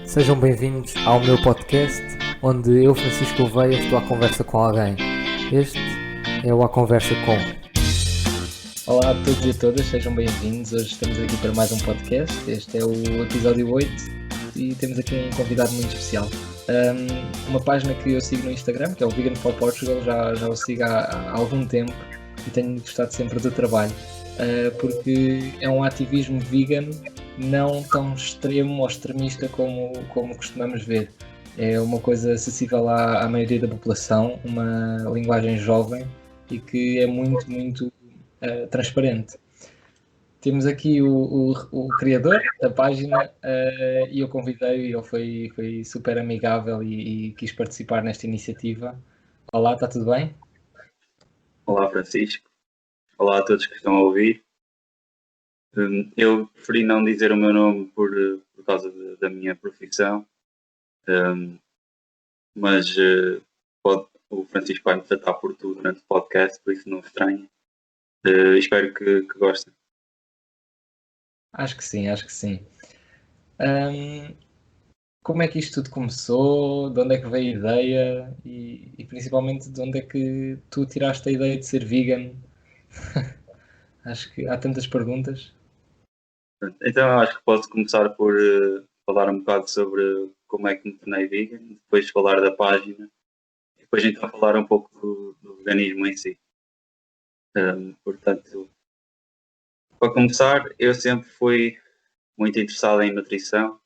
Sejam bem-vindos ao meu podcast, onde eu, Francisco Gouveia, estou à conversa com alguém. Este é o A Conversa Com. Olá a todos e a todas, sejam bem-vindos. Hoje estamos aqui para mais um podcast. Este é o episódio 8 e temos aqui um convidado muito especial. Uma página que eu sigo no Instagram, que é o Vegan for Portugal, já o sigo há algum tempo e tenho gostado sempre do trabalho, porque é um ativismo vegan não tão extremo ou extremista como costumamos ver. É uma coisa acessível à maioria da população, uma linguagem jovem e que é muito transparente. Temos aqui o criador da página e eu convidei-o e ele foi super amigável e quis participar nesta iniciativa. Olá, está tudo bem? Olá, Francisco. Olá a todos que estão a ouvir. Eu preferi não dizer o meu nome por causa da minha profissão, mas o Francisco vai me tratar por tu durante o podcast, por isso não estranhe. Espero que gostem. Acho que sim, acho que sim. Como é que isto tudo começou? De onde é que veio a ideia? E principalmente de onde é que tu tiraste a ideia de ser vegan? Acho que há tantas perguntas. Então acho que posso começar por falar um bocado sobre como é que me tornei vegan, depois falar da página, e depois então falar um pouco do veganismo em si. Portanto, para começar, eu sempre fui muito interessado em nutrição.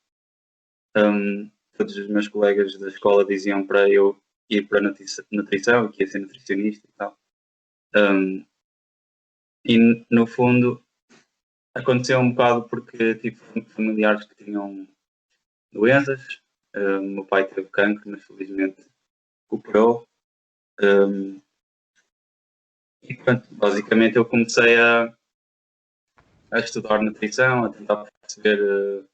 Todos os meus colegas da escola diziam para eu ir para nutrição, que ia ser nutricionista e tal. E no fundo aconteceu um bocado porque tive familiares que tinham doenças. Meu pai teve cancro, mas felizmente recuperou. E pronto, basicamente eu comecei a estudar nutrição, a tentar perceber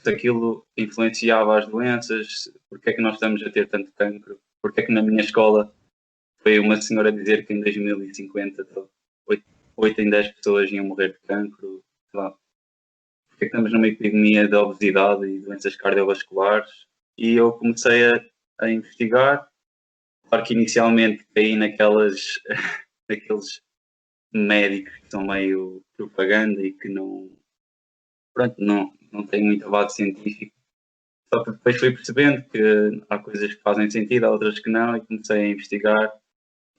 se aquilo influenciava as doenças, porque é que nós estamos a ter tanto cancro, porque é que na minha escola foi uma senhora dizer que em 2050 8 em 10 pessoas iam morrer de cancro, sei lá, porque é que estamos numa epidemia de obesidade e doenças cardiovasculares, e eu comecei a investigar. Claro que inicialmente caí naqueles médicos que são meio propaganda e que não têm muita base científica. Só que depois fui percebendo que há coisas que fazem sentido, há outras que não, e comecei a investigar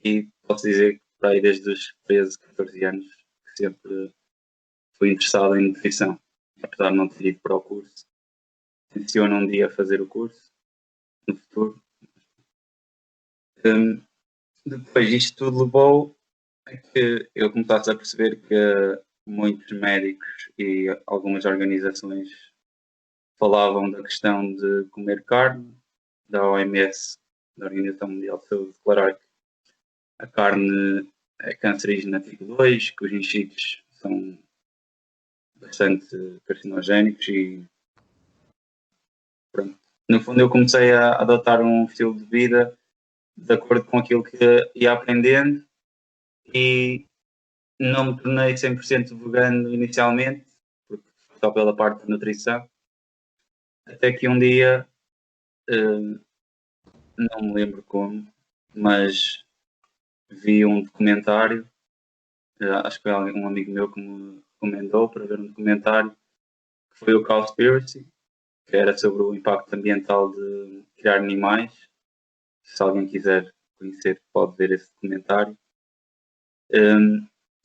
e posso dizer que por aí desde os 13, 14 anos que sempre fui interessado em nutrição, apesar de não ter ido para o curso. Tenciono um dia fazer o curso, no futuro. Depois isto tudo levou a que eu começasse a perceber que muitos médicos e algumas organizações falavam da questão de comer carne, da OMS, da Organização Mundial de Saúde, declarar que a carne é cancerígena tipo 2, que os enchidos são bastante carcinogénicos e pronto. No fundo eu comecei a adotar um estilo de vida de acordo com aquilo que ia aprendendo e não me tornei 100% vegano inicialmente, porque só pela parte de nutrição, até que um dia, não me lembro como, mas vi um documentário, acho que foi um amigo meu que me recomendou para ver um documentário, que foi o Cowspiracy, que era sobre o impacto ambiental de criar animais. Se alguém quiser conhecer, pode ver esse documentário.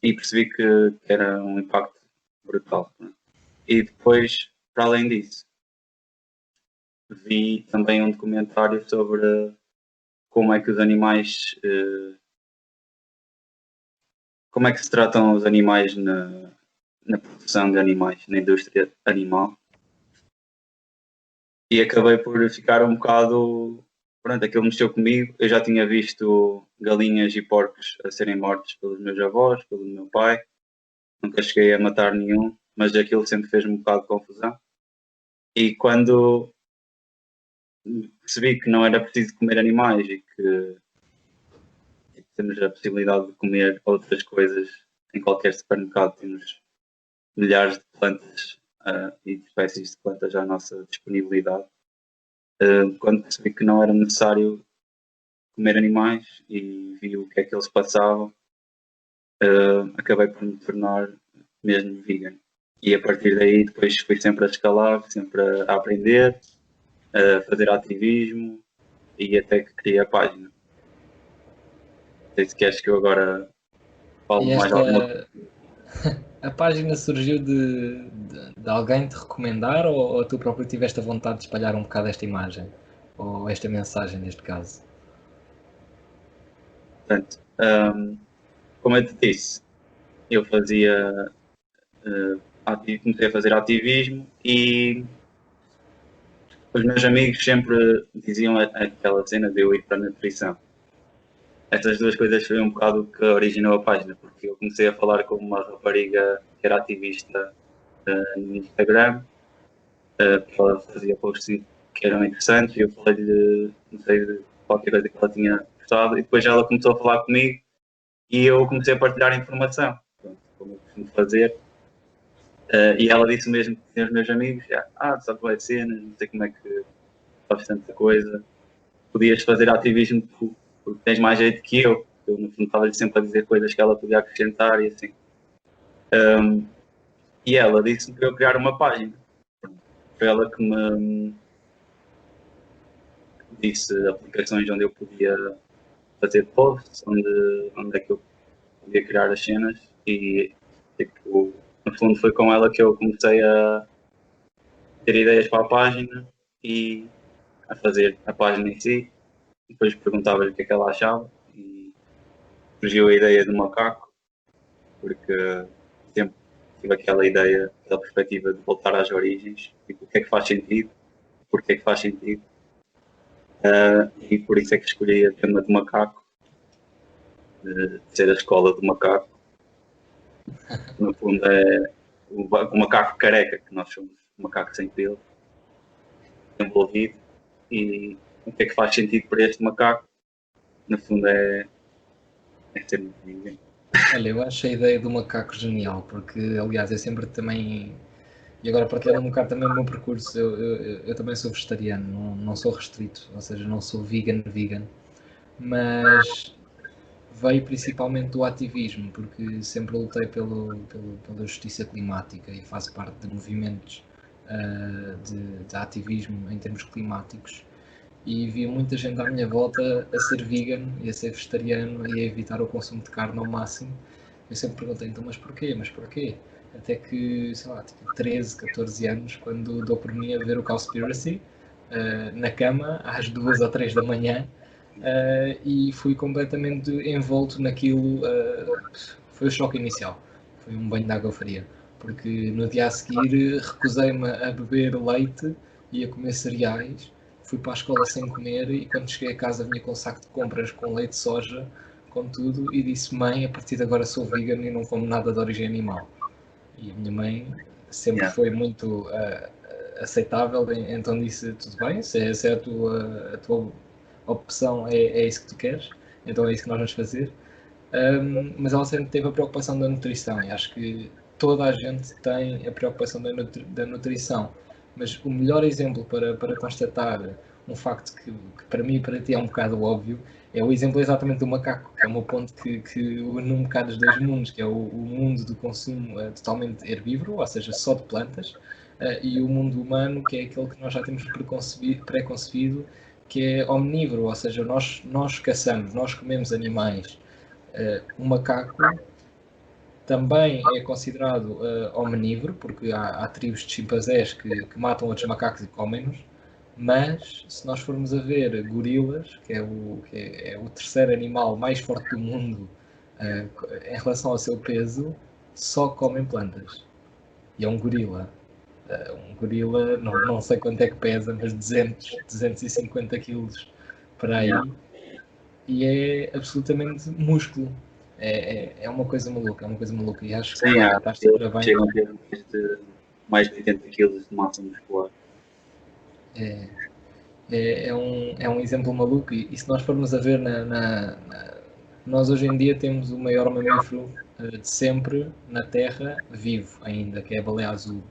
E percebi que era um impacto brutal. E depois, para além disso, vi também um documentário sobre como é que os animais, como é que se tratam os animais na produção de animais, na indústria animal. E acabei por ficar um bocado. Pronto, aquilo mexeu comigo. Eu já tinha visto galinhas e porcos a serem mortos pelos meus avós, pelo meu pai. Nunca cheguei a matar nenhum, mas aquilo sempre fez-me um bocado de confusão. E quando percebi que não era preciso comer animais e que temos a possibilidade de comer outras coisas em qualquer supermercado, temos milhares de plantas e de espécies de plantas à nossa disponibilidade. Quando percebi que não era necessário comer animais e vi o que é que eles passavam, acabei por me tornar mesmo vegan. E a partir daí depois fui sempre a escalar, sempre a aprender, a fazer ativismo e até que criei a página. Não sei se queres que eu agora fale E mais alguma coisa. a página surgiu de alguém te recomendar ou tu próprio tiveste a vontade de espalhar um bocado esta imagem? Ou esta mensagem neste caso? Portanto, como eu te disse, eu fazia, comecei a fazer ativismo e os meus amigos sempre diziam aquela cena de eu ir para a nutrição. Estas duas coisas foi um bocado o que originou a página, porque eu comecei a falar com uma rapariga que era ativista no Instagram, porque ela fazia posts que eram interessantes e eu falei-lhe, não sei, de qualquer coisa que ela tinha gostado, e depois ela começou a falar comigo e eu comecei a partilhar informação, pronto, como eu costumo fazer. E ela disse mesmo que tinha os meus amigos, sabe qual é a cena, não sei como é que fazes tanta coisa, podias fazer ativismo porque tens mais jeito que eu. Eu, no fundo, estava-lhe sempre a dizer coisas que ela podia acrescentar e assim. E ela disse-me para eu criar uma página. Foi ela que me disse aplicações onde eu podia fazer posts, onde é que eu podia criar as cenas e, tipo, no fundo, foi com ela que eu comecei a ter ideias para a página e a fazer a página em si. Depois perguntava-lhe o que é que ela achava e surgiu a ideia do macaco, porque sempre tive aquela ideia, aquela perspectiva de voltar às origens, tipo, o que é que faz sentido, porque é que faz sentido, e por isso é que escolhi a tema do macaco, de ser a escola do macaco. No fundo é o macaco careca, que nós somos o macaco sem pelo, envolvido, e o que é que faz sentido para este macaco, no fundo é ser muito ninguém. Olha, eu acho a ideia do macaco genial, porque aliás eu sempre também. E agora partilhando um bocado também o meu percurso, eu também sou vegetariano, não sou restrito, ou seja, não sou vegan, mas veio principalmente do ativismo, porque sempre lutei pela justiça climática e faço parte de movimentos de ativismo em termos climáticos. E via muita gente à minha volta a ser vegan e a ser vegetariano e a evitar o consumo de carne ao máximo. Eu sempre perguntei, então, mas porquê? Mas porquê? Até que, sei lá, tipo 13, 14 anos, quando dou por mim a ver o Cowspiracy, na cama, às 2 ou 3 da manhã, e fui completamente envolto naquilo. Foi o choque inicial, foi um banho de água fria, porque no dia a seguir recusei-me a beber leite e a comer cereais. Fui para a escola sem comer e quando cheguei a casa vinha com um saco de compras com leite de soja, com tudo, e disse: mãe, a partir de agora sou vegan e não como nada de origem animal. E a minha mãe sempre Yeah. foi muito aceitável, então disse: tudo bem, se é a tua opção, é isso que tu queres, então é isso que nós vamos fazer. Mas ela sempre teve a preocupação da nutrição e acho que toda a gente tem a preocupação da nutrição. Mas o melhor exemplo para constatar um facto que para mim e para ti é um bocado óbvio é o exemplo exatamente do macaco, que é uma ponte que une um bocado os dois mundos, que é o mundo do consumo totalmente herbívoro, ou seja, só de plantas, e o mundo humano, que é aquele que nós já temos pré-concebido, que é omnívoro, ou seja, nós caçamos, nós comemos animais. O macaco também é considerado omnívoro, porque há tribos de chimpanzés que matam outros macacos e comem-nos, mas se nós formos a ver gorilas, que é o terceiro animal mais forte do mundo em relação ao seu peso, só comem plantas. E é um gorila. Um gorila, não sei quanto é que pesa, mas 250 quilos para aí. Yeah. E é absolutamente músculo. É uma coisa maluca, é uma coisa maluca. E acho que, Sim, olha, há estás pessoas super que bem. chegam a ter mais de 80 quilos de massa muscular. É, é um exemplo maluco. E se nós formos a ver, nós hoje em dia temos o maior mamífero de sempre na Terra vivo ainda, que é a baleia azul.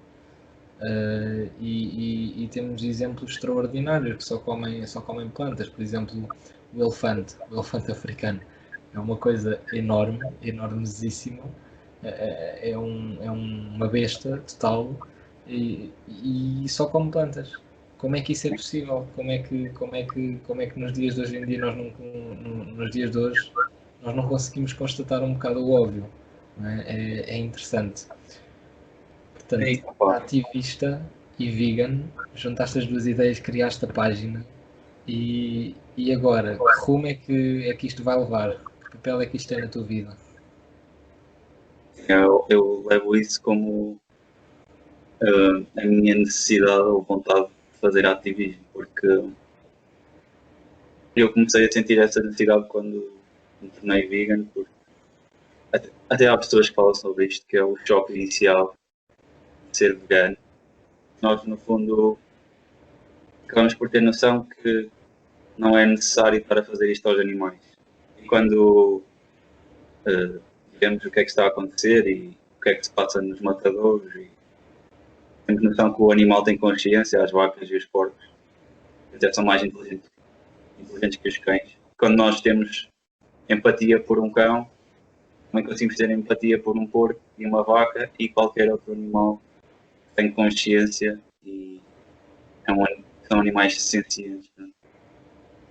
E temos exemplos extraordinários que só comem plantas. Por exemplo, o elefante africano. É uma coisa enorme, enormesíssima. É uma besta total e só come plantas. Como é que isso é possível? Como é que nos dias de hoje em dia nos dias de hoje nós não conseguimos constatar um bocado o óbvio? Não é? É interessante. Portanto, Sim, opa, ativista e vegan, juntaste as duas ideias, criaste a página e agora, que rumo é que isto vai levar? Que papel é que isto tem na tua vida? eu levo isso como a minha necessidade ou vontade de fazer ativismo, porque eu comecei a sentir essa necessidade quando me tornei vegan, porque até há pessoas que falam sobre isto, que é o choque inicial de ser vegano. Nós, no fundo, acabamos por ter noção que não é necessário estar a fazer isto aos animais. E quando vemos o que é que está a acontecer e o que é que se passa nos matadouros, e temos noção que o animal tem consciência, as vacas e os porcos, até são mais inteligentes que os cães. Quando nós temos empatia por um cão, também conseguimos ter empatia por um porco e uma vaca e qualquer outro animal que tem consciência e é são animais sencientes. Né?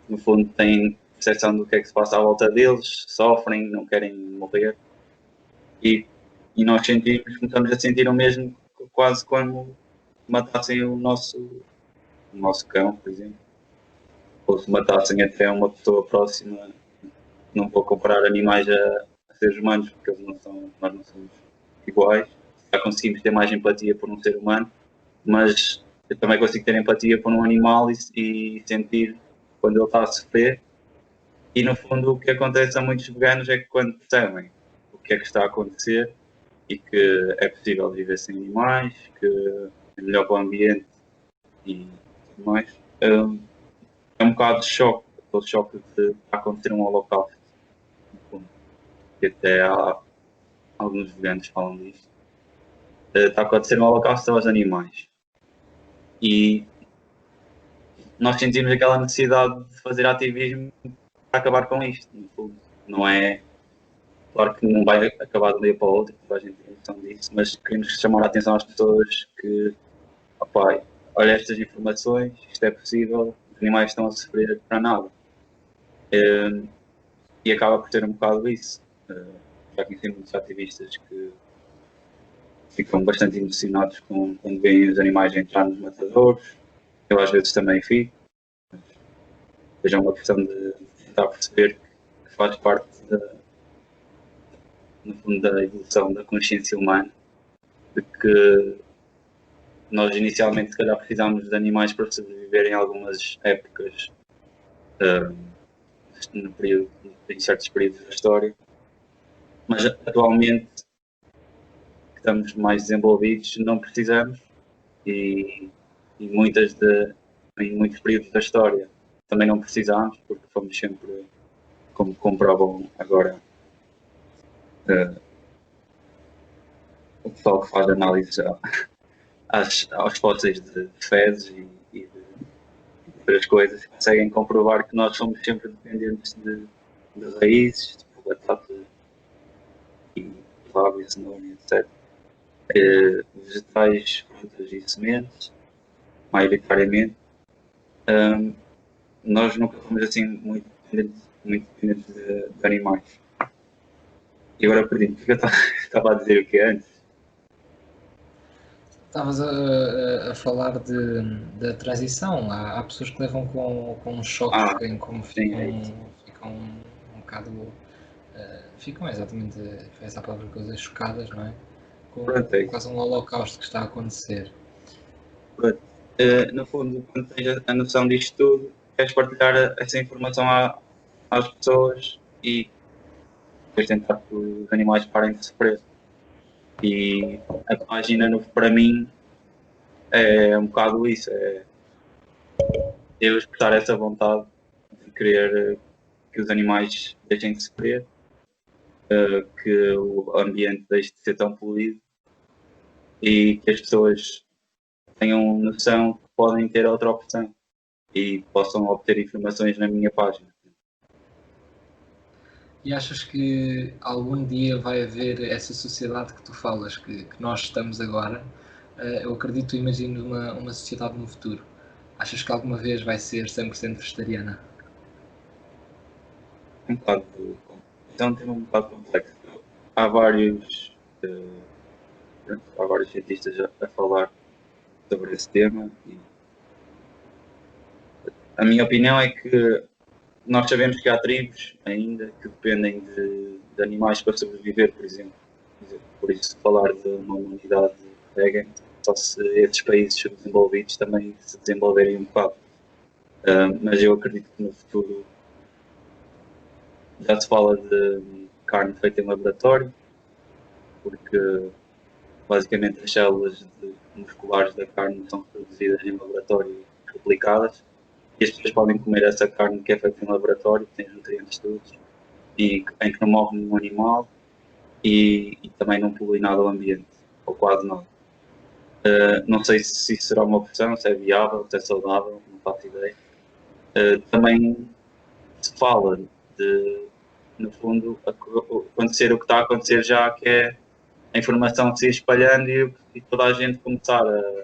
No fundo, têm percepção do que é que se passa à volta deles, sofrem, não querem morrer. E, e nós começamos a sentir o mesmo quase quando matassem o nosso cão, por exemplo. Ou se matassem até uma pessoa próxima. Não vou comparar animais a seres humanos, porque nós não somos iguais. Já conseguimos ter mais empatia por um ser humano, mas eu também consigo ter empatia por um animal e sentir quando ele está a sofrer. E no fundo, o que acontece a muitos veganos é que quando percebem o que é que está a acontecer e que é possível viver sem animais, que é melhor para o ambiente e tudo mais, é um bocado de choque, aquele choque de acontecer um holocausto, no fundo. Que até há alguns veganos falam disto. Está a acontecer um holocausto aos animais. E nós sentimos aquela necessidade de fazer ativismo para acabar com isto, no fundo. Não é. Claro que não vai acabar de um dia para o outro, toda a gente tem noção disso, mas queremos chamar a atenção às pessoas que, opá, olha estas informações, isto é possível, os animais estão a sofrer para nada. E acaba por ter um bocado isso. Já conheci muitos ativistas que ficam bastante emocionados quando veem os animais entrar nos matadouros. Eu às vezes também fico. Seja uma questão de tentar perceber que faz parte, no fundo, da evolução da consciência humana, de que nós inicialmente se calhar precisámos de animais para sobreviver em algumas épocas, em certos períodos da história, mas atualmente que estamos mais desenvolvidos não precisamos e, e em muitos períodos da história também não precisamos porque fomos sempre, como comprovam agora o pessoal que faz análise aos fósseis de fezes e de outras coisas, conseguem comprovar que nós somos sempre dependentes de raízes, de batata e favo e cenoura, etc. Vegetais, frutas e sementes, maioritariamente. Nós nunca fomos assim muito dependentes de animais. E agora perdi-me, porque eu estava a dizer o que antes. Estavas a falar da transição. Há pessoas que levam com um choque, Ah, em como sim, ficam, é isso. ficam um bocado. Ficam exatamente, foi essa a palavra que eu usei, chocadas, não é? Com, Pronto, é com isso. quase um holocausto que está a acontecer. Pronto. No fundo, quando tens a noção disto tudo, queres partilhar essa informação às pessoas e depois tentar que os animais parem de sofrer. E a página, para mim, é um bocado isso. É eu expressar essa vontade de querer que os animais deixem de sofrer, que o ambiente deixe de ser tão poluído e que as pessoas tenham noção que podem ter outra opção e possam obter informações na minha página. E achas que algum dia vai haver essa sociedade que tu falas, que nós estamos agora? Eu acredito, imagino uma sociedade no futuro. Achas que alguma vez vai ser 100% vegetariana? Um bocado, então, um tema um bocado complexo. Há vários, há vários cientistas a falar sobre esse tema. E a minha opinião é que nós sabemos que há tribos ainda que dependem de animais para sobreviver, por exemplo. Por isso, falar de uma humanidade vegan, só se esses países subdesenvolvidos também se desenvolverem um bocado. Mas eu acredito que no futuro já se fala de carne feita em laboratório, porque basicamente as células musculares da carne são produzidas em laboratório e replicadas, e as pessoas podem comer essa carne que é feita em laboratório, que tem os nutrientes todos, e em que não morre nenhum animal e também não polui nada o ambiente, ou quase nada. Não sei se isso será uma opção, se é viável, se é saudável, não faço ideia. Também se fala de, no fundo, acontecer o que está a acontecer já, que é a informação se ir espalhando e toda a gente começar a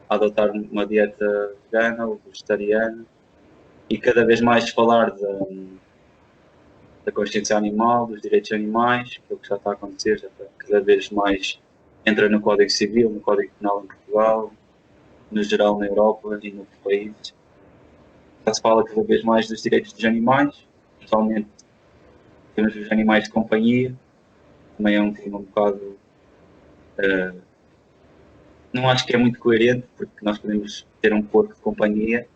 adotar uma dieta vegana ou vegetariana e cada vez mais falar da consciência animal, dos direitos animais, que é o que já está a acontecer, já está cada vez mais entra no Código Civil, no Código Penal em Portugal, no geral na Europa e noutros países. Já se fala cada vez mais dos direitos dos animais, principalmente temos os animais de companhia, também é um tema um bocado. Não acho que é muito coerente, porque nós podemos ter um porco de companhia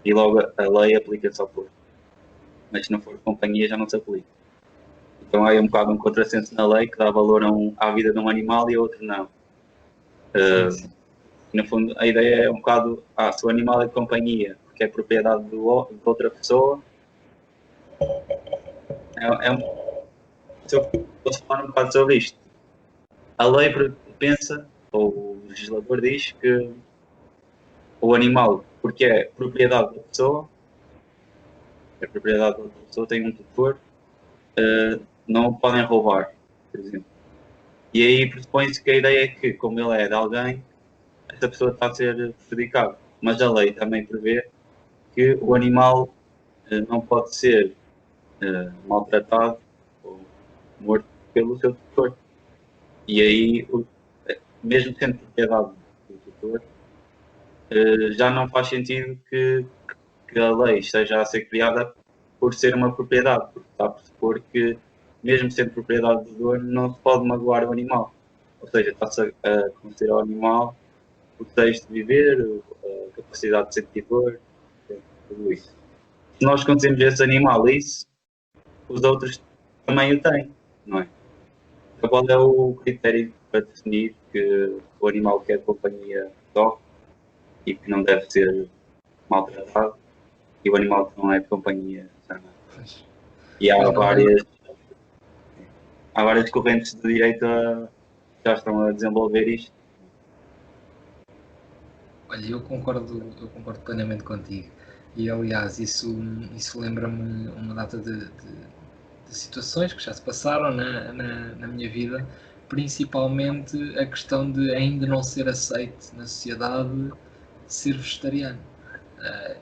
e logo a lei aplica-se ao porco. Mas se não for de companhia já não se aplica. Então há um bocado um contrassenso na lei que dá valor à vida de um animal e a outro não. No fundo, a ideia é um bocado, se o animal é de companhia, porque é propriedade de outra pessoa, se eu posso falar um bocado sobre isto, a lei pensa, ou o legislador diz que o animal, porque é propriedade da pessoa, tem um tutor, não o podem roubar, por exemplo. E aí pressupõe-se que a ideia é que, como ele é de alguém, essa pessoa está a ser prejudicada. Mas a lei também prevê que o animal não pode ser maltratado ou morto pelo seu tutor. E aí, mesmo sendo propriedade do tutor, já não faz sentido que a lei esteja a ser criada por ser uma propriedade, porque está a pressupor que, mesmo sendo propriedade do dono, não se pode magoar o animal. Ou seja, está-se a conceder ao animal o desejo de viver, a capacidade de sentir dor, tudo isso. Se nós concedemos a esse animal isso, os outros também o têm, não é? Então, qual é o critério para definir que o animal que é de companhia só e que não deve ser maltratado e o animal que não é de companhia já não? E há várias correntes de direito que já estão a desenvolver isto. Olha, eu concordo plenamente contigo. E aliás, isso lembra-me uma data de situações que já se passaram na minha vida, principalmente a questão de ainda não ser aceito na sociedade ser vegetariano.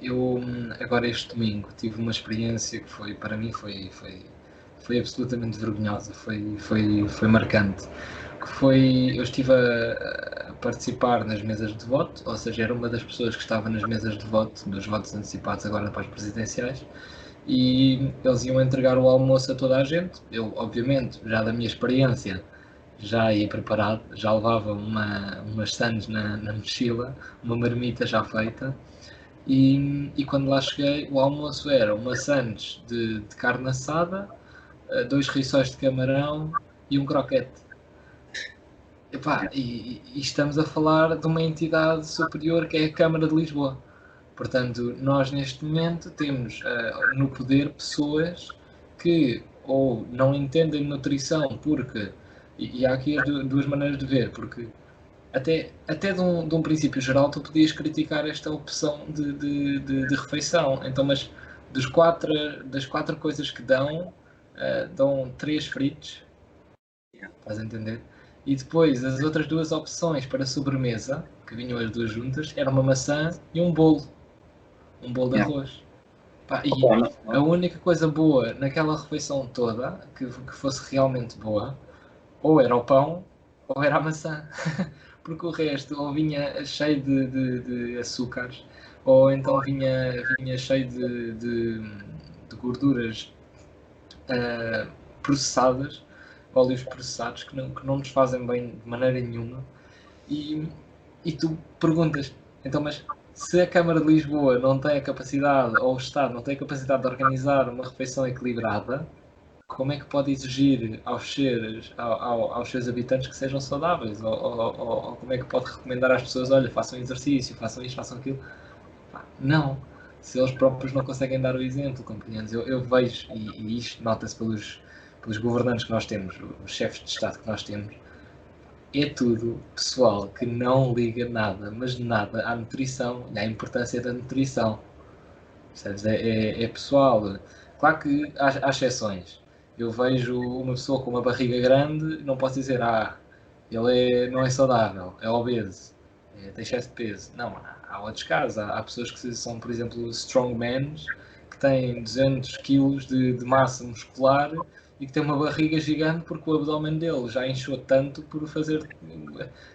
Eu agora este domingo tive uma experiência que foi, para mim foi absolutamente vergonhosa, foi marcante. Eu estive a participar nas mesas de voto, ou seja, era uma das pessoas que estava nas mesas de voto, dos votos antecipados agora para as presidenciais, e eles iam entregar o almoço a toda a gente. Eu, obviamente, já da minha experiência, já ia preparado, já levava umas sandes na mochila, uma marmita já feita, e quando lá cheguei, o almoço era uma sandes de carne assada, 2 rissóis de camarão e um croquete. E estamos a falar de uma entidade superior que é a Câmara de Lisboa. Portanto, nós neste momento temos no poder pessoas que ou não entendem nutrição porque, e há aqui as duas maneiras de ver, porque até de um princípio geral, tu podias criticar esta opção de refeição. Então, mas das quatro coisas que dão três fritos, estás a entender? E depois, as outras duas opções para sobremesa, que vinham as duas juntas, era uma maçã e um bolo de Yeah. arroz. Pá, e Opa, a única coisa boa naquela refeição toda, que fosse realmente boa, ou era o pão, ou era a maçã. Porque o resto ou vinha cheio de açúcares, ou então vinha cheio de gorduras processadas, óleos processados, que não nos fazem bem de maneira nenhuma. E, e tu perguntas, então, mas se a Câmara de Lisboa não tem a capacidade, ou o Estado não tem a capacidade de organizar uma refeição equilibrada, como é que pode exigir aos seus habitantes que sejam saudáveis? Ou como é que pode recomendar às pessoas, olha, façam exercício, façam isto, façam aquilo? Pá, não. Se eles próprios não conseguem dar o exemplo, compreendes? Eu vejo, e isto nota-se pelos governantes que nós temos, os chefes de Estado que nós temos, é tudo pessoal que não liga nada, mas nada à nutrição e à importância da nutrição. Percebes? É pessoal. Claro que há exceções. Eu vejo uma pessoa com uma barriga grande, não posso dizer, ele não é saudável, é obeso, tem excesso de peso. Não, há outros casos. Há pessoas que são, por exemplo, strongmen, que têm 200 quilos de massa muscular e que têm uma barriga gigante porque o abdômen dele já inchou tanto por fazer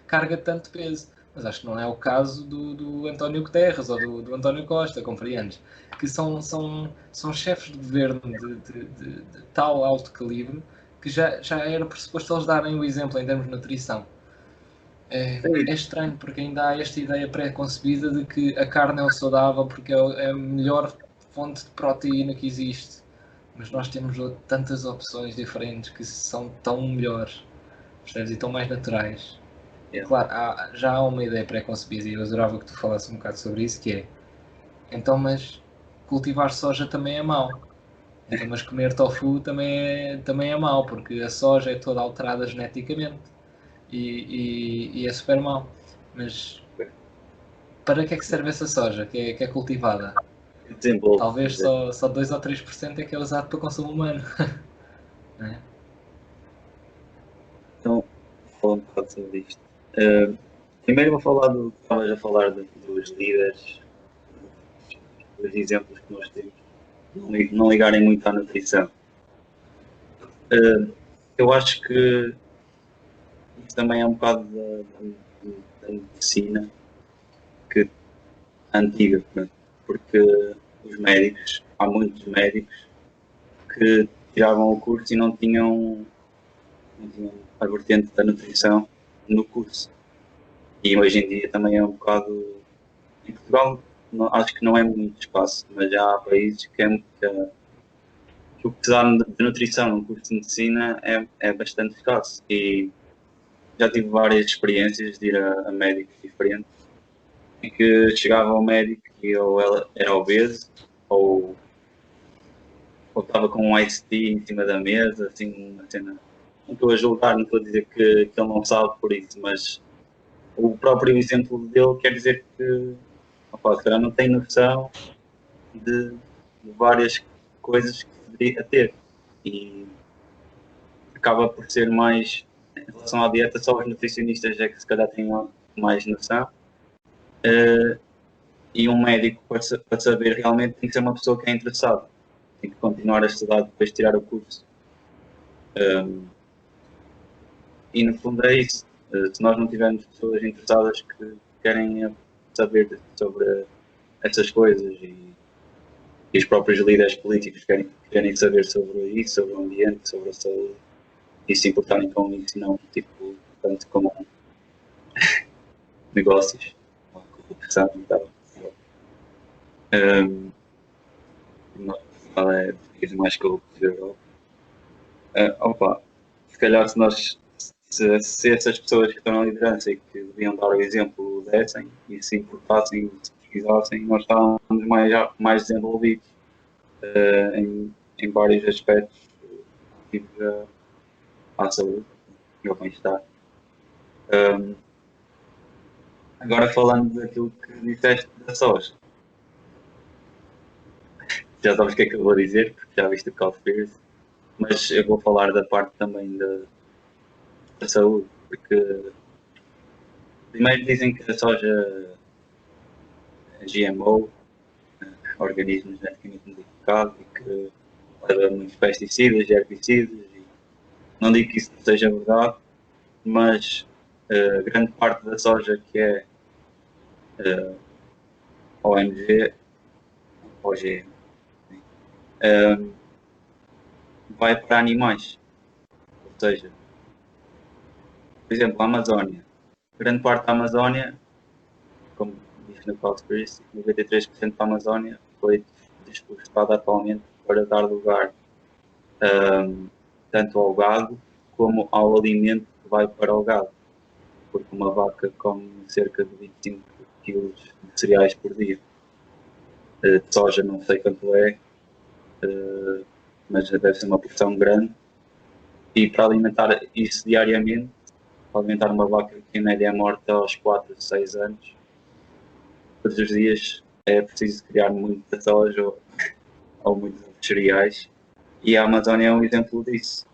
carga de tanto peso. Mas acho que não é o caso do António Guterres ou do António Costa, compreendes? Que são chefes de governo de tal alto calibre que já era pressuposto eles darem o exemplo em termos de nutrição. É estranho porque ainda há esta ideia pré-concebida de que a carne é o saudável porque é a melhor fonte de proteína que existe. Mas nós temos tantas opções diferentes que são tão melhores, percebes? E tão mais naturais. Yeah. Claro, já há uma ideia pré-concebida e eu adorava que tu falasses um bocado sobre isso, que é, então, mas cultivar soja também é mau. Então, mas comer tofu também é mau, porque a soja é toda alterada geneticamente e é super mau. Mas para que é que serve essa soja que é cultivada? desenvolve. Talvez só 2 ou 3% é que é usado para consumo humano. Não é? Então, falar um bocado sobre isto. Primeiro vou falar do que estavas a falar dos líderes, dos exemplos que nós temos, não ligarem muito à nutrição. Eu acho que isso também é um bocado da medicina que antiga, porque os médicos, há muitos médicos que tiravam o curso e não tinham a vertente da nutrição no curso. E hoje em dia também é um bocado. Em Portugal acho que não é muito espaço, mas já há países que o que se dá de nutrição no curso de medicina é bastante escasso. E já tive várias experiências de ir a médicos diferentes em que chegava ao médico e ou ela era obeso ou estava com um iced tea em cima da mesa, assim, uma cena. Não estou a julgar, não estou a dizer que ele não sabe por isso, mas o próprio exemplo dele quer dizer que opa, se calhar não tem noção de várias coisas que deveria ter. E acaba por ser mais, em relação à dieta, só os nutricionistas é que se calhar têm mais noção. E um médico, para saber realmente, tem que ser uma pessoa que é interessada. Tem que continuar a estudar depois de tirar o curso. E no fundo é isso. Se nós não tivermos pessoas interessadas que querem saber sobre essas coisas e os próprios líderes políticos querem saber sobre isso, sobre o ambiente, sobre a saúde e se importarem com isso, não tipo, tanto como negócios, corrupção e tal. Portugal é dos países mais corruptos da Europa. Opa, se calhar se essas pessoas que estão na liderança e que deviam dar o exemplo dessem e se importassem, se pesquisassem, nós estávamos mais desenvolvidos em vários aspectos relativos à saúde e ao bem-estar. Agora falando daquilo que disseste da soja, já sabes o que é que eu vou dizer, porque já viste o Cowspiracy, mas eu vou falar da parte também da saúde, porque primeiro dizem que a soja é GMO, organismos geneticamente modificados, e que leva muitos pesticidas e herbicidas, e não digo que isso não seja verdade, mas grande parte da soja que é OMG, OGM, vai para animais. Ou seja, por exemplo, a Amazónia. Grande parte da Amazónia, como disse no Cowspiracy, 93% da Amazónia foi desflorestada atualmente para dar lugar tanto ao gado como ao alimento que vai para o gado. Porque uma vaca come cerca de 25 kg de cereais por dia. De soja não sei quanto é, mas deve ser uma porção grande. E para alimentar isso diariamente, para alimentar uma vaca que em média é morta aos 4, 6 anos, todos os dias é preciso criar muita soja ou muitos cereais. E a Amazónia é um exemplo disso.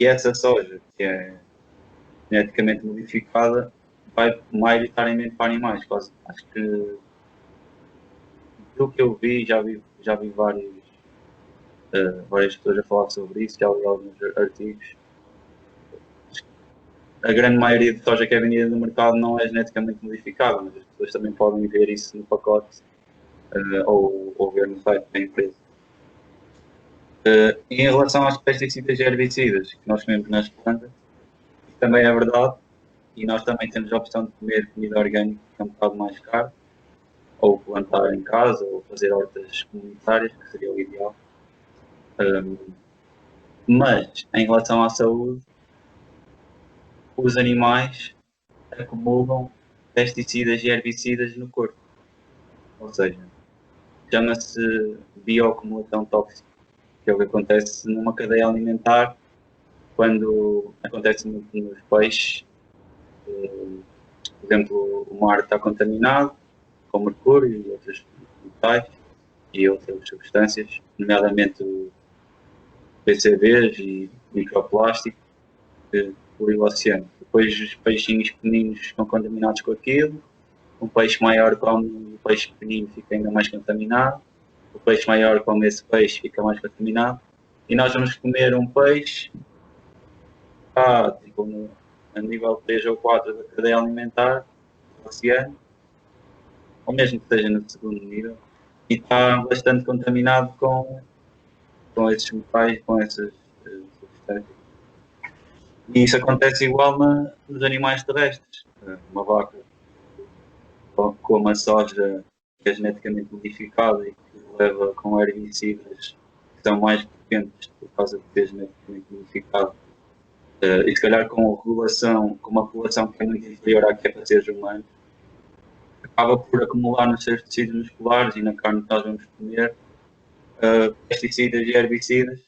E essa soja, que é geneticamente modificada, vai maioritariamente para animais. Quase, acho que do que eu vi, já vi várias pessoas a falar sobre isso, já li alguns artigos. A grande maioria de soja que é vendida no mercado não é geneticamente modificada, mas as pessoas também podem ver isso no pacote ou ver no site da empresa. Em relação aos pesticidas e herbicidas que nós comemos nas plantas, também é verdade, e nós também temos a opção de comer comida orgânica, que é um bocado mais caro, ou plantar em casa, ou fazer hortas comunitárias, que seria o ideal. Mas, em relação à saúde, os animais acumulam pesticidas e herbicidas no corpo. Ou seja, chama-se bioacumulação tóxica, que é o que acontece numa cadeia alimentar quando acontece nos peixes. Por exemplo, o mar está contaminado com mercúrio e outros metais e outras substâncias, nomeadamente PCBs e microplástico, que polui o oceano. Depois os peixinhos pequeninos estão contaminados com aquilo, um peixe maior come o peixe pequenino, fica ainda mais contaminado, o peixe maior come esse peixe, fica mais contaminado, e nós vamos comer um peixe tipo, a nível 3 ou 4 da cadeia alimentar do oceano, ou mesmo que esteja no segundo nível, e está bastante contaminado com esses metais, com essas substâncias. E isso acontece igual nos animais terrestres. Uma vaca com uma soja que é geneticamente modificada e que leva com herbicidas que são mais potentes por causa de ser geneticamente modificado. E se calhar com uma população que é muito inferior à que é para seres humanos, acaba por acumular nos seus tecidos musculares e na carne que nós vamos comer pesticidas e herbicidas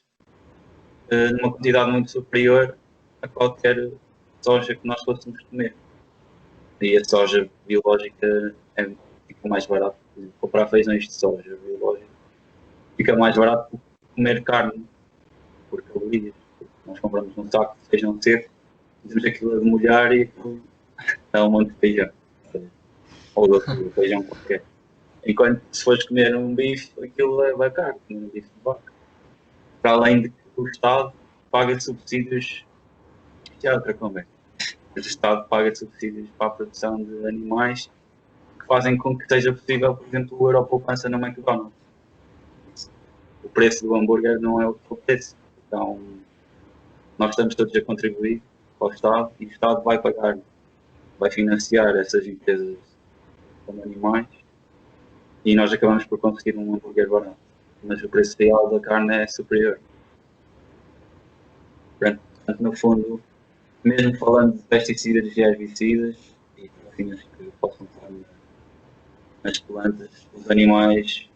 numa quantidade muito superior a qualquer soja que nós fôssemos comer. E a soja biológica fica mais barato. Comprar feijões de soja biológica fica mais barato do que comer carne por calorias. Nós compramos um saco de feijão seco, fazemos aquilo a demolhar e aquilo dá um monte de feijão. Ou de outro feijão qualquer. Enquanto se fores comer um bife, aquilo é caro, um bife de vaca. Para além de que o Estado paga subsídios, já é outra conversa. Mas o Estado paga subsídios para a produção de animais que fazem com que seja possível, por exemplo, o euro-poupança no McDonald's. O preço do hambúrguer não é o preço. Então, nós estamos todos a contribuir para o Estado e o Estado vai pagar, vai financiar essas empresas como animais e nós acabamos por conseguir um hambúrguer barato. Mas o preço real da carne é superior. Portanto, no fundo, mesmo falando de pesticidas e herbicidas e toxinas que possam estar nas plantas, os animais,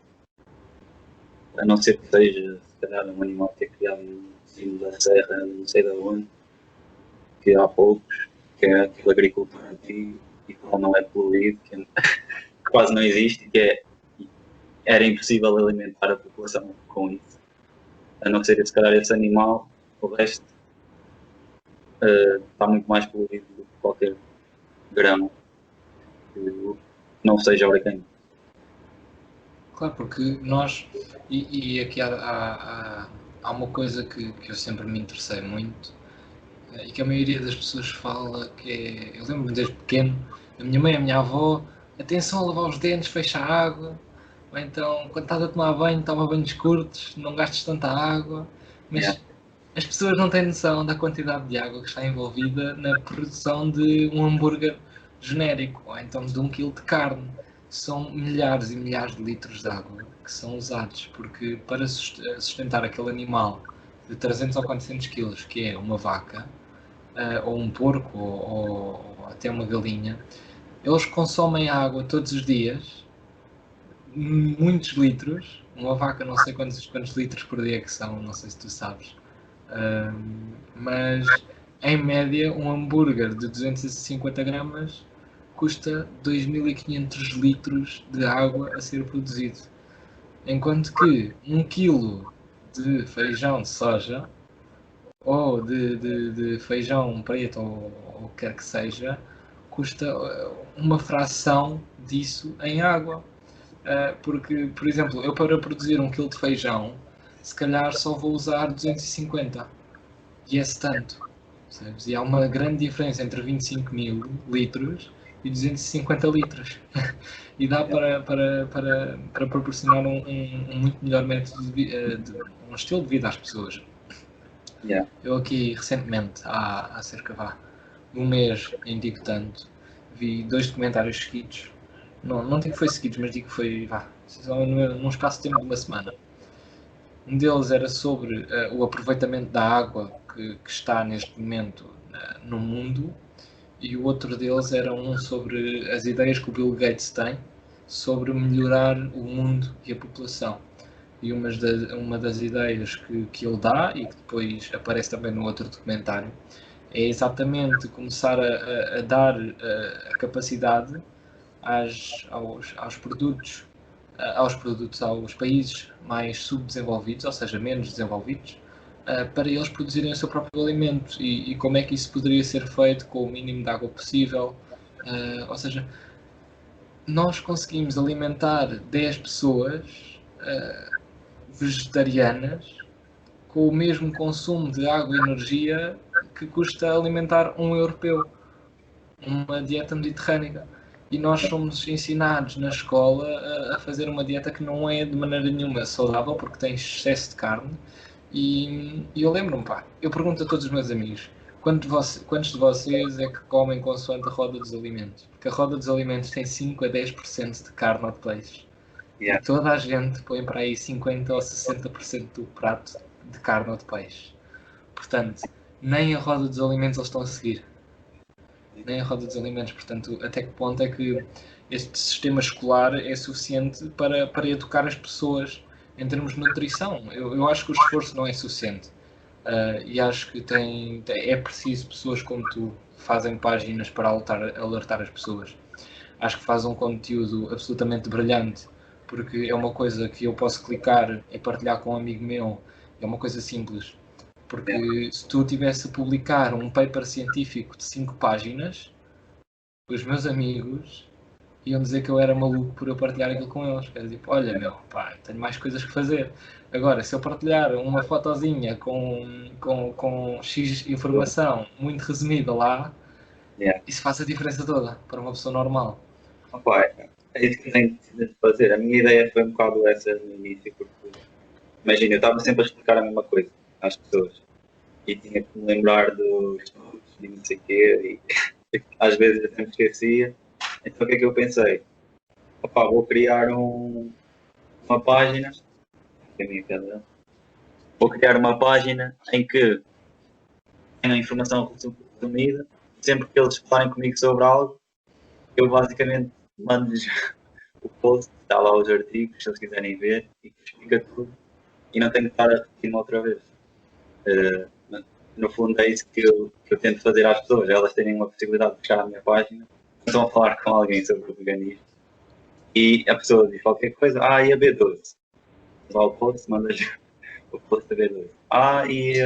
a não ser que seja, se calhar, um animal que é criado no cimo da serra, não sei de onde, que há poucos, que é aquele agricultor antigo, e qual não é poluído, que quase não existe, era impossível alimentar a população com isso. A não ser, se calhar, esse animal, o resto está muito mais poluído do que qualquer grão que não seja orgânico. Claro, porque nós, e aqui há uma coisa que eu sempre me interessei muito, e que a maioria das pessoas fala, que é, eu lembro-me desde pequeno, a minha mãe e a minha avó, atenção a lavar os dentes, fecha a água, ou então, quando estás a tomar banho, toma banhos curtos, não gastes tanta água, mas as pessoas não têm noção da quantidade de água que está envolvida na produção de um hambúrguer genérico, ou então de 1 kg de carne. São milhares e milhares de litros de água que são usados, porque para sustentar aquele animal de 300 ou 400 quilos, que é uma vaca, ou um porco, ou até uma galinha, eles consomem água todos os dias, muitos litros. Uma vaca, não sei quantos litros por dia que são, não sei se tu sabes. Mas em média um hambúrguer de 250 gramas custa 2.500 litros de água a ser produzido, enquanto que 1 kg de feijão de soja ou de feijão preto ou o que quer que seja custa uma fração disso em água. Porque, por exemplo, eu para produzir 1 kg de feijão se calhar só vou usar 250 e é tanto, percebes? E há uma grande diferença entre 25.000 litros e 250 litros e dá para proporcionar um muito melhor método um estilo de vida às pessoas. Eu aqui recentemente, há cerca de um mês, nem digo tanto, vi 2 documentários seguidos. Não digo que foi seguidos, mas digo que foi num espaço de tempo de uma semana. Um deles era sobre o aproveitamento da água que está neste momento no mundo, e o outro deles era sobre as ideias que o Bill Gates tem sobre melhorar o mundo e a população. E uma das ideias que ele dá, e que depois aparece também no outro documentário, é exatamente começar a dar a capacidade aos produtos, aos países mais subdesenvolvidos, ou seja, menos desenvolvidos, para eles produzirem o seu próprio alimento, e como é que isso poderia ser feito com o mínimo de água possível. Ou seja, nós conseguimos alimentar 10 pessoas vegetarianas com o mesmo consumo de água e energia que custa alimentar um europeu, uma dieta mediterrânea. E nós somos ensinados na escola a fazer uma dieta que não é de maneira nenhuma saudável, porque tem excesso de carne. E eu lembro-me, eu pergunto a todos os meus amigos, quantos de vocês é que comem consoante a roda dos alimentos? Porque a roda dos alimentos tem 5 a 10% de carne ou de peixe. E toda a gente põe para aí 50 ou 60% do prato de carne ou de peixe. Portanto, nem a roda dos alimentos eles estão a seguir. Nem a roda dos alimentos. Portanto, até que ponto é que este sistema escolar é suficiente para educar as pessoas em termos de nutrição? Eu acho que o esforço não é suficiente. E acho que é preciso pessoas como tu fazem páginas para alertar as pessoas. Acho que faz um conteúdo absolutamente brilhante, porque é uma coisa que eu posso clicar e partilhar com um amigo meu. É uma coisa simples. Porque se tu tivesse a publicar um paper científico de 5 páginas, os meus amigos iam dizer que eu era maluco por eu partilhar aquilo com eles. Era tipo, olha tenho mais coisas que fazer. Agora, se eu partilhar uma fotozinha com X informação muito resumida lá, isso faz a diferença toda para uma pessoa normal. É isso que tenho de fazer. A minha ideia foi um bocado essa no início, porque imagina, eu estava sempre a explicar a mesma coisa às pessoas e tinha que me lembrar dos estudos e não sei o quê, e às vezes eu sempre esquecia. Então o que é que eu pensei? Vou criar uma página, vou criar uma página em que tenha informação resumida, sempre que eles falarem comigo sobre algo, eu basicamente mando-lhes o post, está lá os artigos, se eles quiserem ver, e que explica tudo, e não tenho que estar a repetir-me outra vez. No fundo é isso que eu tento fazer às pessoas, elas terem uma possibilidade de chegar à minha página estão a falar com alguém sobre o veganismo e a pessoa diz qualquer coisa, e a B12. Lá o post, mandas o post da B12. E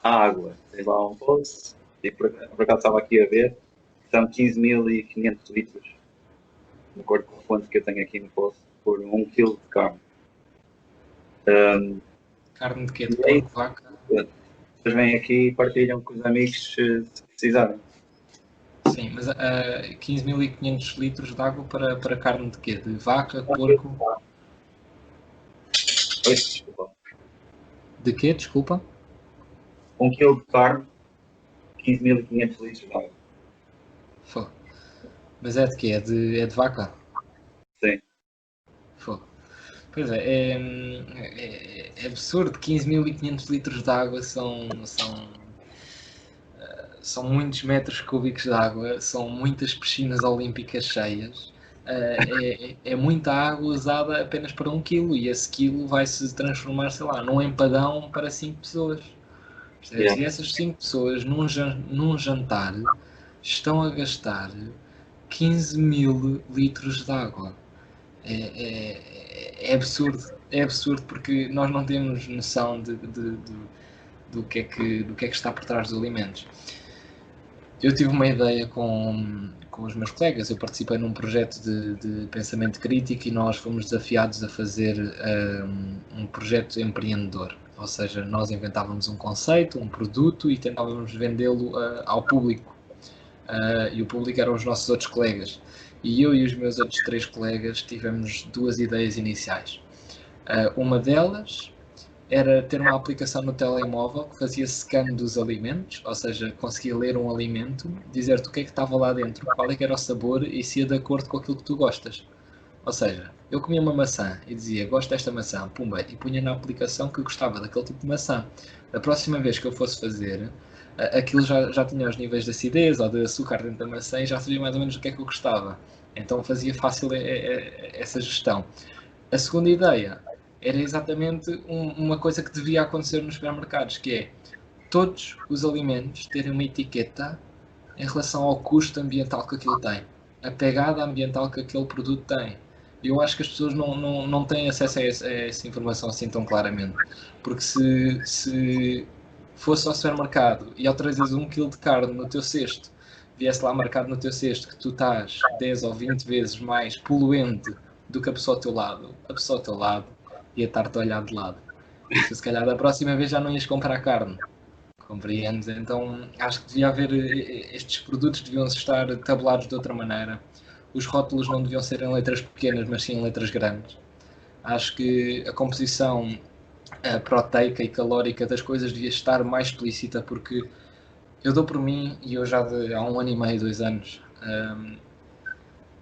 a água. Tens lá um post, e por acaso estava aqui a ver, são 15.500 litros, de acordo com a fonte que eu tenho aqui no post, por 1 kg de carne. Carne de quê? De porco, vaca? Depois vêm aqui e partilham com os amigos se precisarem. Sim, mas 15.500 litros de água para carne de quê? De vaca, porco? Oi, desculpa. De quê? Desculpa? 1 kg de carne, 15.500 litros de água. Fô. Mas é de quê? É de vaca? Sim. Fô. Pois é absurdo. 15.500 litros de água são muitos metros cúbicos de água, são muitas piscinas olímpicas cheias. É muita água usada apenas para 1 quilo e esse quilo vai se transformar, sei lá, num empadão para 5 pessoas. E essas 5 pessoas num jantar estão a gastar 15.000 litros de água. É absurdo porque nós não temos noção do que é que está por trás dos alimentos. Eu tive uma ideia com os meus colegas. Eu participei num projeto de pensamento crítico e nós fomos desafiados a fazer um projeto empreendedor. Ou seja, nós inventávamos um conceito, um produto e tentávamos vendê-lo ao público. E o público eram os nossos outros colegas. E eu e os meus outros 3 colegas tivemos 2 ideias iniciais. Uma delas era ter uma aplicação no telemóvel que fazia scan dos alimentos, ou seja, conseguia ler um alimento, dizer-te o que é que estava lá dentro, qual é que era o sabor e se ia de acordo com aquilo que tu gostas. Ou seja, eu comia uma maçã e dizia, gosto desta maçã, pumba, e punha na aplicação que gostava daquele tipo de maçã. Da próxima vez que eu fosse fazer, aquilo já tinha os níveis de acidez ou de açúcar dentro da maçã e já sabia mais ou menos o que é que eu gostava. Então fazia fácil essa gestão. A segunda ideia era exatamente uma coisa que devia acontecer nos supermercados, que é todos os alimentos terem uma etiqueta em relação ao custo ambiental que aquilo tem, a pegada ambiental que aquele produto tem. Eu acho que as pessoas não têm acesso a essa informação assim tão claramente, porque se fosse ao supermercado e ao trazeres 1 kg de carne no teu cesto, viesse lá marcado no teu cesto que tu estás 10 ou 20 vezes mais poluente do que a pessoa ao teu lado ia estar-te a olhar de lado. Tu, se calhar da próxima vez já não ias comprar carne. Compreendes? Então acho que devia haver, estes produtos deviam estar tabulados de outra maneira. Os rótulos não deviam ser em letras pequenas, mas sim em letras grandes. Acho que a composição proteica e calórica das coisas devia estar mais explícita, porque eu dou por mim, e eu já há 1 ano e meio, 2 anos,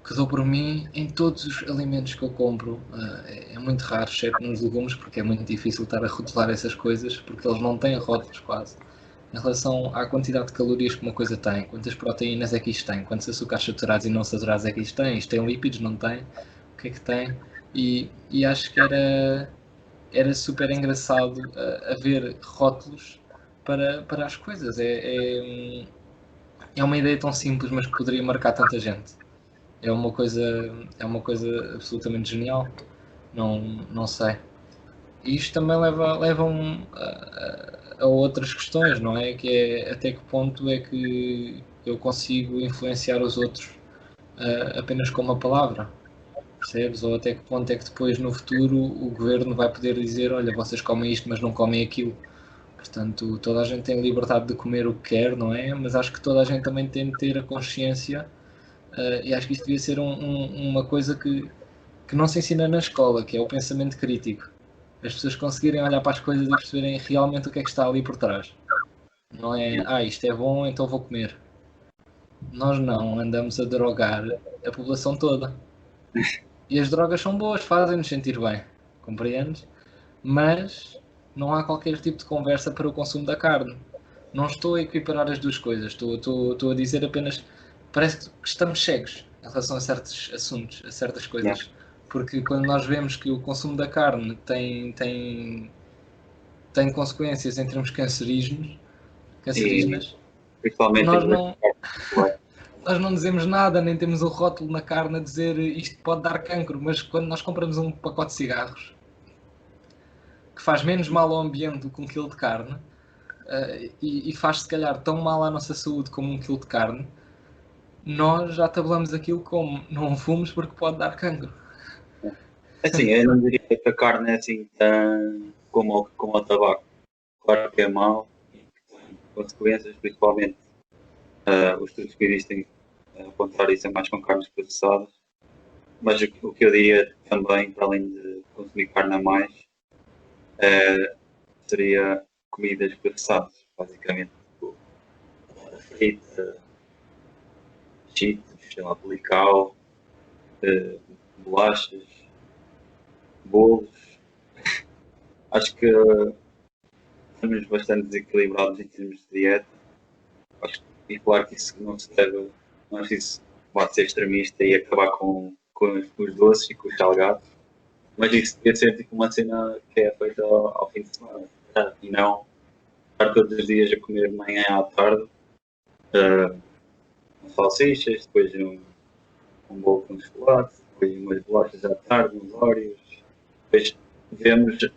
que dou por mim em todos os alimentos que eu compro. É muito raro, exceto nos legumes, porque é muito difícil estar a rotular essas coisas, porque eles não têm rótulos quase. Em relação à quantidade de calorias que uma coisa tem, quantas proteínas é que isto tem, quantos açúcares saturados e não saturados é que isto tem, isto tem lípidos, não tem, o que é que tem? E acho que era super engraçado haver rótulos para as coisas. É uma ideia tão simples, mas que poderia marcar tanta gente. É uma coisa absolutamente genial. Não sei. E isto também leva a outras questões, não é? Que é até que ponto é que eu consigo influenciar os outros apenas com uma palavra, percebes? Ou até que ponto é que depois no futuro o governo vai poder dizer, olha, vocês comem isto mas não comem aquilo. Portanto, toda a gente tem liberdade de comer o que quer, não é? Mas acho que toda a gente também tem de ter a consciência e acho que isto devia ser uma coisa que não se ensina na escola, que é o pensamento crítico. As pessoas conseguirem olhar para as coisas e perceberem realmente o que é que está ali por trás. Não é, isto é bom, então vou comer. Nós não andamos a drogar a população toda. E as drogas são boas, fazem-nos sentir bem, compreendes? Mas não há qualquer tipo de conversa para o consumo da carne. Não estou a equiparar as duas coisas, estou a dizer apenas, parece que estamos cegos em relação a certos assuntos, a certas coisas. Porque quando nós vemos que o consumo da carne tem consequências em termos cancerígenas, Principalmente nós não... nós não dizemos nada, nem temos o rótulo na carne a dizer isto pode dar cancro, mas quando nós compramos um pacote de cigarros que faz menos mal ao ambiente do que 1 quilo de carne e faz se calhar tão mal à nossa saúde como 1 quilo de carne, nós já tabelamos aquilo como não fumes porque pode dar cancro. Assim, eu não diria que a carne é assim tão como o tabaco. Claro que é mau e que tem consequências, principalmente os estudos que existem a apontar isso é mais com carnes processadas. Mas o que eu diria também, para além de consumir carne a mais, seria comidas processadas, basicamente. Tipo, frita, cheetos, sei lá, bolical, bolachas, bolos. Acho que estamos bastante desequilibrados em termos de dieta. E claro que isso não se deve, não acho que isso pode ser extremista e acabar com os doces e com os salgados. Mas isso devia ser tipo uma cena que é feita ao fim de semana. E não estar todos os dias a comer de manhã à tarde salsichas, depois um bolo com chocolate, depois umas bolachas à tarde, uns Oreos. Depois vemos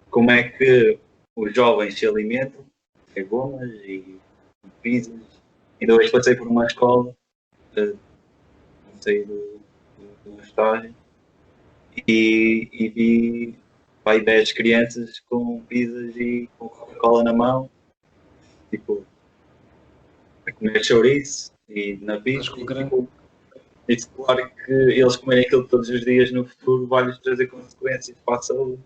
como é que os jovens se alimentam, em gomas e pizzas. E depois passei por uma escola, saí do estágio e vi vai 10 crianças com pizzas e com Coca-Cola na mão, tipo, a comer chouriço e na pizza. Tipo, isso, claro que eles comerem aquilo todos os dias no futuro vai-lhes trazer consequências para a saúde.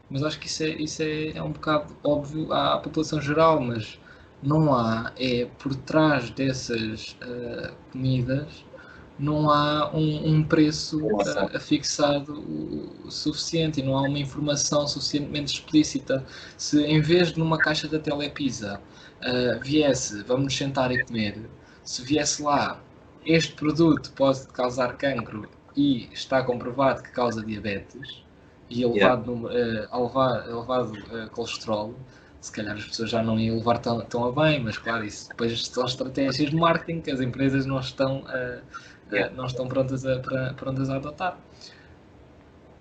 Mas acho que isso é um bocado óbvio à população geral, mas não há, por trás dessas comidas, não há um preço fixado suficiente e não há uma informação suficientemente explícita. Se em vez de numa caixa da Telepizza viesse, vamos nos sentar e comer, se viesse lá, este produto pode causar cancro e está comprovado que causa diabetes e elevado colesterol, se calhar as pessoas já não iam levar tão a bem, mas claro, isso depois são estratégias de marketing que as empresas não estão prontas a adotar.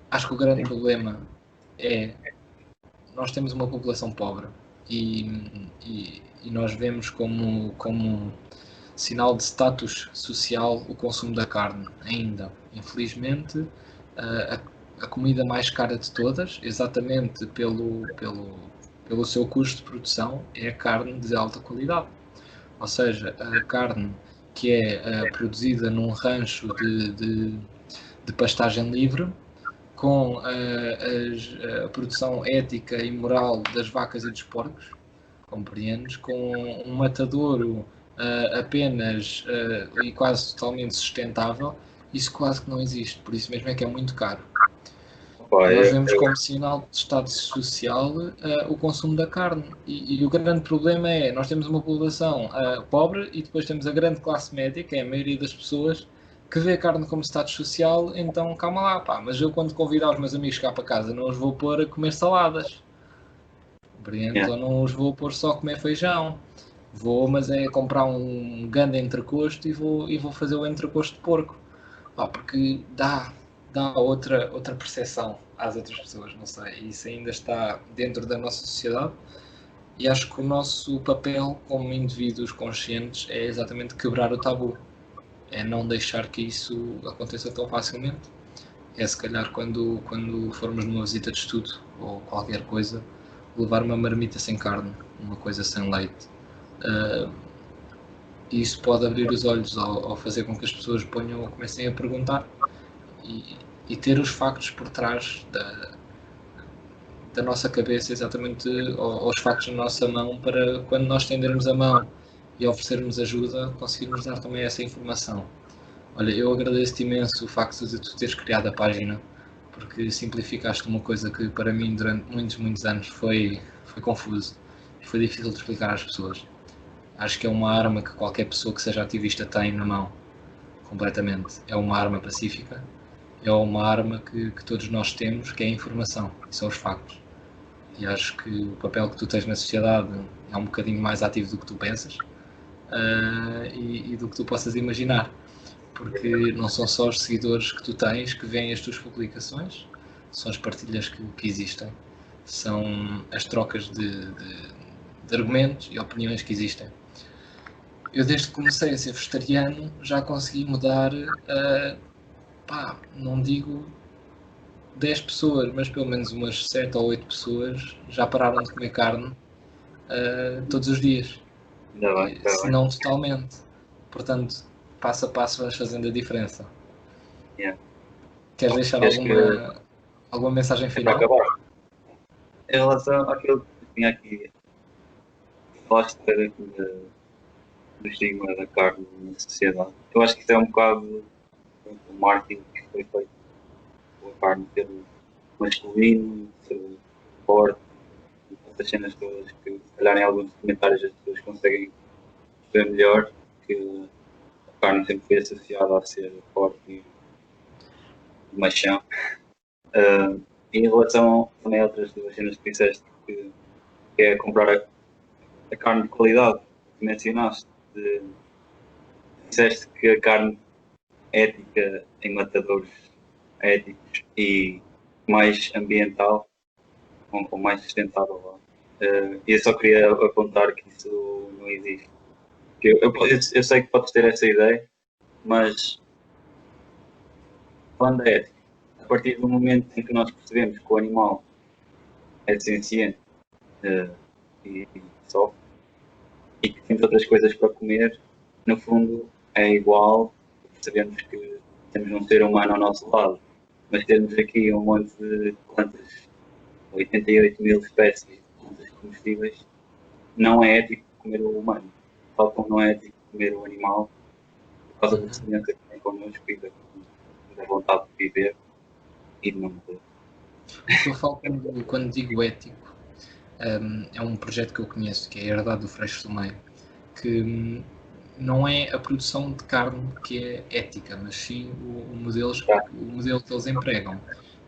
Acho que o grande problema é nós temos uma população pobre e nós vemos como sinal de status social o consumo da carne ainda. Infelizmente, a comida mais cara de todas, exatamente pelo seu custo de produção, é a carne de alta qualidade. Ou seja, a carne que é produzida num rancho de pastagem livre, com a produção ética e moral das vacas e dos porcos, compreendes? Com um matadouro apenas e quase totalmente sustentável, isso quase que não existe, por isso mesmo é que é muito caro. Nós vemos como sinal de estado social o consumo da carne e o grande problema é, nós temos uma população pobre e depois temos a grande classe média, que é a maioria das pessoas, que vê a carne como status social, então calma lá, pá, mas eu quando convidar os meus amigos cá para casa não os vou pôr a comer saladas, ou não os vou pôr só a comer feijão, mas é comprar um grande entrecosto e vou fazer o entrecosto de porco, pá, porque dá outra percepção às outras pessoas, não sei, isso ainda está dentro da nossa sociedade e acho que o nosso papel como indivíduos conscientes é exatamente quebrar o tabu, é não deixar que isso aconteça tão facilmente, é se calhar quando formos numa visita de estudo ou qualquer coisa, levar uma marmita sem carne, uma coisa sem leite. Isso pode abrir os olhos ao fazer com que as pessoas comecem a perguntar e ter os factos por trás da nossa cabeça, exatamente aos factos na nossa mão, para quando nós estendermos a mão e oferecermos ajuda, conseguirmos dar também essa informação. Olha, eu agradeço-te imenso o facto de tu teres criado a página, porque simplificaste uma coisa que para mim durante muitos anos foi confuso e foi difícil de explicar às pessoas. Acho que é uma arma que qualquer pessoa que seja ativista tem na mão, completamente. É uma arma pacífica, é uma arma que todos nós temos, que é a informação, e são os factos. E acho que o papel que tu tens na sociedade é um bocadinho mais ativo do que tu pensas, e do que tu possas imaginar. Porque não são só os seguidores que tu tens que veem as tuas publicações, são as partilhas que existem, são as trocas de argumentos e opiniões que existem. Eu desde que comecei a ser vegetariano já consegui mudar, não digo 10 pessoas, mas pelo menos umas 7 ou 8 pessoas já pararam de comer carne todos os dias. Ainda bem, ainda Se bem. não totalmente. Portanto, passo a passo vais fazendo a diferença. Yeah. Queres deixar Acho alguma mensagem é para final? acabar. Em relação àquilo que tinha aqui, falaste do estigma da carne na sociedade. Eu acho que isso é um bocado o marketing que foi feito com a carne ser masculino, ser forte, essas cenas todas que se calhar em alguns documentários as pessoas conseguem ver melhor que a carne sempre foi associada a ser forte e machão. Em relação também a outras duas cenas que disseste, que é comprar a carne de qualidade, que mencionaste, disseste que a carne ética em matadores éticos e mais ambiental ou mais sustentável. Eu só queria apontar que isso não existe. Eu sei que podes ter essa ideia, mas falando da ética, a partir do momento em que nós percebemos que o animal é senciente e sofre e que temos outras coisas para comer, no fundo é igual, percebemos que temos um ser humano ao nosso lado, mas temos aqui um monte de plantas, 88 mil espécies de plantas comestíveis, não é ético comer o humano, tal como não é ético comer o animal, por causa da semelhança que tem connosco e da vontade de viver e de não morrer. O que eu falo quando digo ético é um projeto que eu conheço, que é a Herdade do Freixo do Meio, que não é a produção de carne que é ética, mas sim o modelo que eles empregam.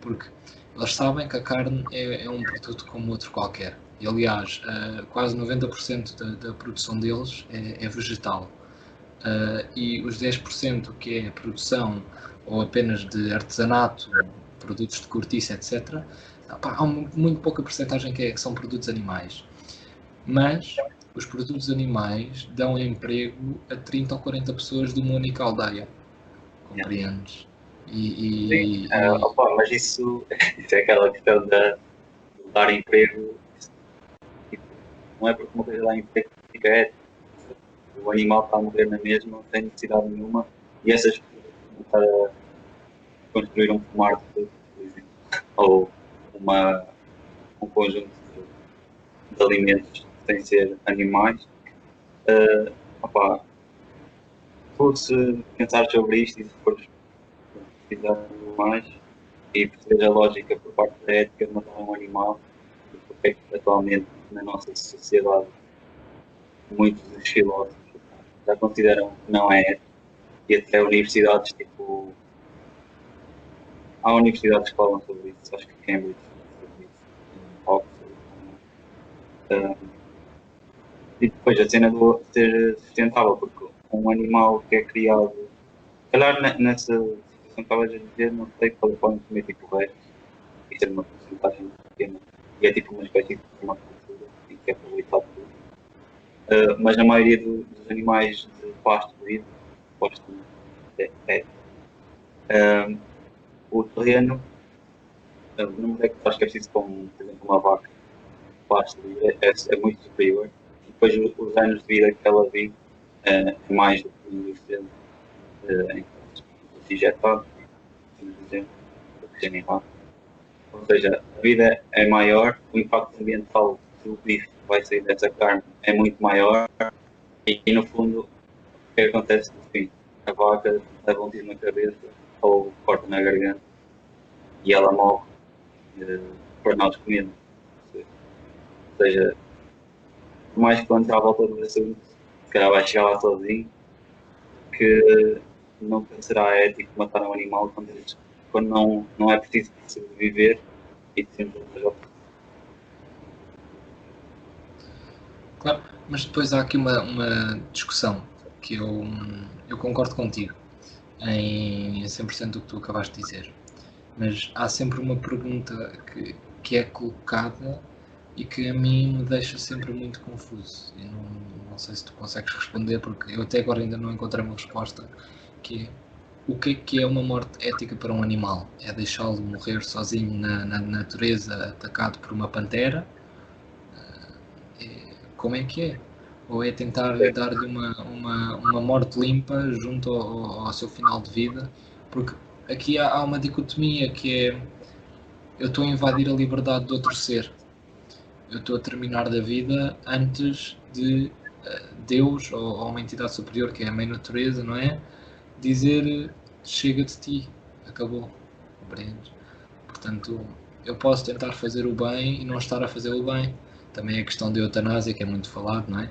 Porque eles sabem que a carne é um produto como outro qualquer. E, aliás, quase 90% da produção deles é vegetal. E os 10% que é a produção ou apenas de artesanato, produtos de cortiça, etc., há muito pouca porcentagem que são produtos animais. Mas os produtos animais dão emprego a 30 ou 40 pessoas de uma única aldeia. Compreendes? Sim, mas isso é aquela questão de dar emprego. Não é porque uma coisa dá emprego que fica ético. O animal está a morrer na mesma, não tem necessidade nenhuma, e essas pessoas vão estar a construir um pomar de por exemplo, ou um conjunto de alimentos sem ser animais. Tu se pensar sobre isto e se fores pesquisar mais e perceber a lógica por parte da ética de matar um animal, e porque é que atualmente na nossa sociedade muitos dos filósofos já consideram que não é ético, e até universidades tipo. Há universidades que falam sobre isso, acho que Cambridge sobre isso, Oxford. E depois a cena de ser sustentável, porque um animal que é criado, se calhar nessa situação que estavas a dizer, não sei, podem comer tipo restos e ser uma porcentagem pequena, e é tipo uma espécie de permacultura e que é aproveitado tudo. Mas a maioria dos animais de pasto livre, o terreno, o número de hectares que é preciso para, por exemplo, uma vaca de pasto livre é muito superior. E depois os anos de vida que ela vive é mais do que o industrial em que injetado, ou seja, a vida é maior, o impacto ambiental do bife que vai sair dessa carne é muito maior e no fundo o que acontece no fim? A vaca leva um tiro na cabeça ou corta na garganta e ela morre por nós comemos. Ou seja, por mais que quando está à volta do assunto, se calhar vai chegar lá sozinho, que nunca será ético matar um animal quando não é preciso sobreviver e temos outras opções. Claro, mas depois há aqui uma discussão que eu concordo contigo em 100% do que tu acabaste de dizer, mas há sempre uma pergunta que é colocada e que a mim me deixa sempre muito confuso. E não sei se tu consegues responder, porque eu até agora ainda não encontrei uma resposta, que é o que é uma morte ética para um animal? É deixá-lo morrer sozinho na natureza, atacado por uma pantera? Como é que é? Ou é tentar dar-lhe uma morte limpa junto ao seu final de vida? Porque aqui há uma dicotomia que é: eu estou a invadir a liberdade de outro ser, eu estou a terminar da vida antes de Deus ou uma entidade superior, que é a mãe natureza, não é? Dizer chega de ti, acabou, compreendes? Portanto, eu posso tentar fazer o bem e não estar a fazer o bem. Também é a questão da eutanásia, que é muito falado, não é?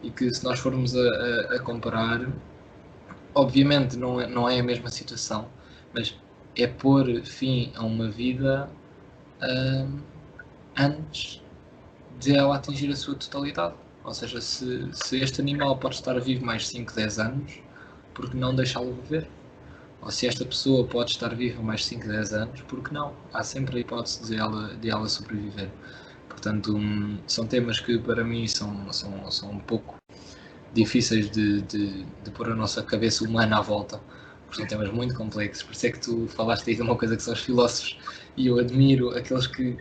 E que se nós formos a comparar, obviamente não é a mesma situação, mas é pôr fim a uma vida hum, antes de ela atingir a sua totalidade. Ou seja, se este animal pode estar vivo mais 5, 10 anos, por que não deixá-lo viver? Ou se esta pessoa pode estar viva mais 5, 10 anos, por que não? Há sempre a hipótese de ela sobreviver. Portanto, são temas que para mim são um pouco difíceis de pôr a nossa cabeça humana à volta, porque são temas muito complexos. Por isso é que tu falaste aí de uma coisa que são os filósofos, e eu admiro aqueles que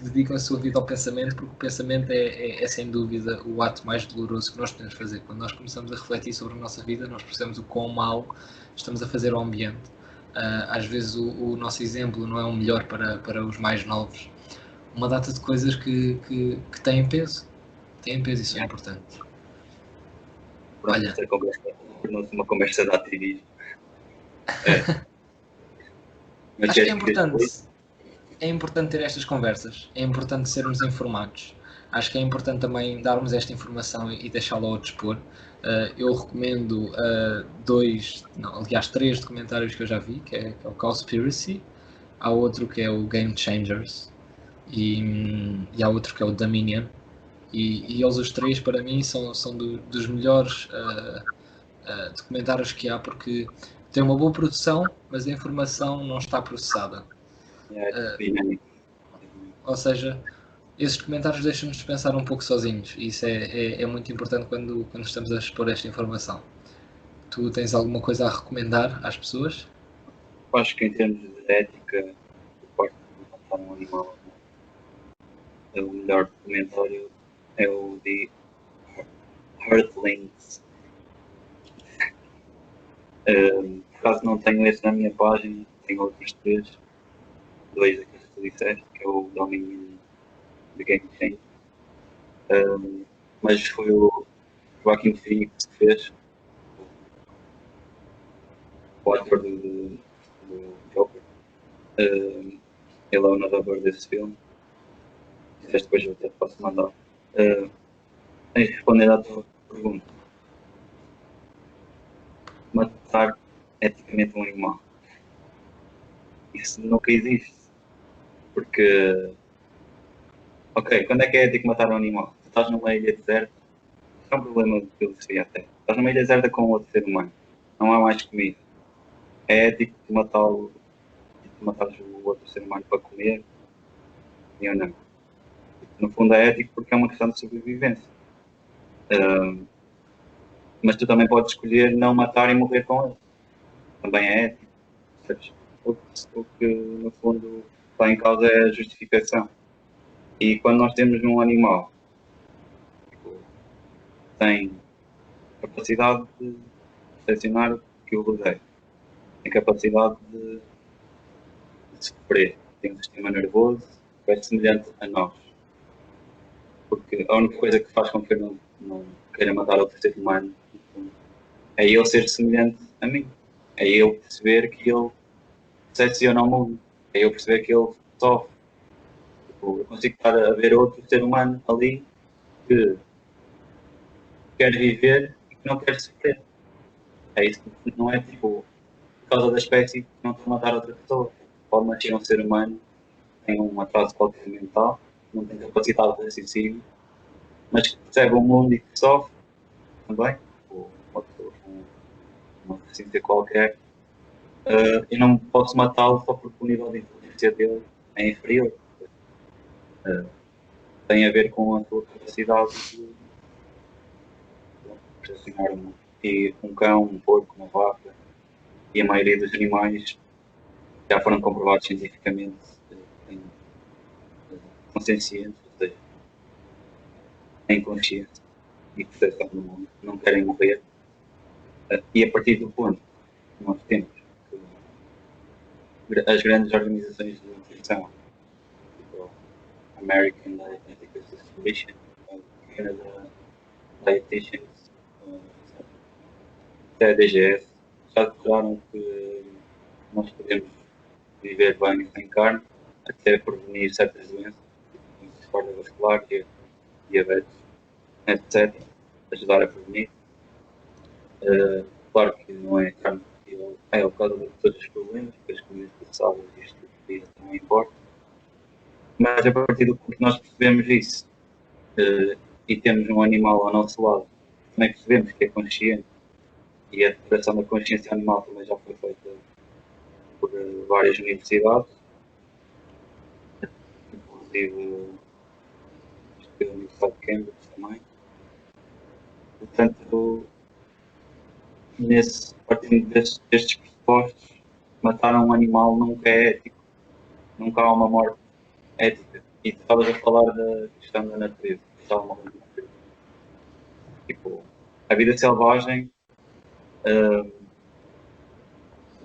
dedicam a sua vida ao pensamento, porque o pensamento é sem dúvida o ato mais doloroso que nós podemos fazer. Quando nós começamos a refletir sobre a nossa vida, nós percebemos o quão mal estamos a fazer ao ambiente. Às vezes o nosso exemplo não é o melhor para os mais novos. Uma data de coisas que têm peso e são importantes. Pronto, Olha, esta conversa tornou-se uma conversa de ativismo. Mas acho que queres que depois? é importante ter estas conversas, é importante sermos informados. Acho que é importante também darmos esta informação e deixá-la ao dispor. Eu recomendo três documentários que eu já vi, que é o Cowspiracy, há outro que é o Game Changers e há outro que é o Dominion. E eles os três, para mim, são dos melhores documentários que há, porque tem uma boa produção, mas a informação não está processada. É dinâmico. Ou seja, esses documentários deixam-nos pensar um pouco sozinhos, e isso é muito importante quando estamos a expor esta informação. Tu tens alguma coisa a recomendar às pessoas? Acho que em termos de ética, o parte de matar um animal, o melhor documentário é o de Earthlings. Por acaso não tenho esse na minha página, tenho outros três, dois daqueles que tu disseste, que é o Dominion de Game Change. Mas foi o Joaquim Phoenix que fez, o ator do Joker. Ele é o narrador desse filme. Se quiseres depois eu até posso mandar. Respondendo à tua pergunta, matar eticamente um animal. Isso nunca existe. Porque, ok, quando é que é ético matar um animal? Tu estás numa ilha deserta, é um problema de filosofia até. Estás numa ilha deserta com outro ser humano, não há mais comida. É ético matá-lo, matares o outro ser humano para comer? Eu não. No fundo é ético porque é uma questão de sobrevivência. Mas tu também podes escolher não matar e morrer com ele. Também é ético. O que no fundo está em causa é a justificação. E quando nós temos um animal que tem capacidade de percepcionar o que o rodeia, tem capacidade de sofrer, tem um sistema nervoso que é semelhante a nós. Porque a única coisa que faz com que eu não queira matar outro ser humano é ele ser semelhante a mim. É ele perceber que ele percepciona o mundo. É eu perceber que ele sofre. Eu consigo estar a ver outro ser humano ali que quer viver e que não quer sofrer. É isso, não é tipo por causa da espécie que não estou a matar outra pessoa. Pode nascer um ser humano que tem um atraso qualquer mental, não tem capacidade de raciocínio mas que percebe o mundo e que sofre também, ou uma pessoa com uma deficiência qualquer, eu não posso matá-lo só porque o nível de inteligência dele é inferior. Tem a ver com a sua capacidade de raciocinar o mundo. E um cão, um porco, uma vaca e a maioria dos animais já foram comprovados cientificamente em consciência, ou seja, em consciência e percepção do mundo, não querem morrer. E a partir do ponto que nós temos que as grandes organizações de nutrição, tipo American Dietetics Association, Canada Dietitians, até a DGS, já declararam que nós podemos viver bem sem carne, até prevenir certas doenças, como cardiovascular, diabetes, etc. Ajudar a prevenir. Claro que não é carne que é o caso de todos os problemas, porque as comidas processadas e isto também importa. Mas a partir do que nós percebemos isso e temos um animal ao nosso lado, também percebemos que é consciente e a declaração da consciência animal também já foi feita por várias universidades, inclusive a Universidade de Cambridge também. Portanto, partindo destes pressupostos, matar um animal nunca é ético. Nunca há uma morte ética. E tu estavas a falar da questão da natureza. Tipo, a vida selvagem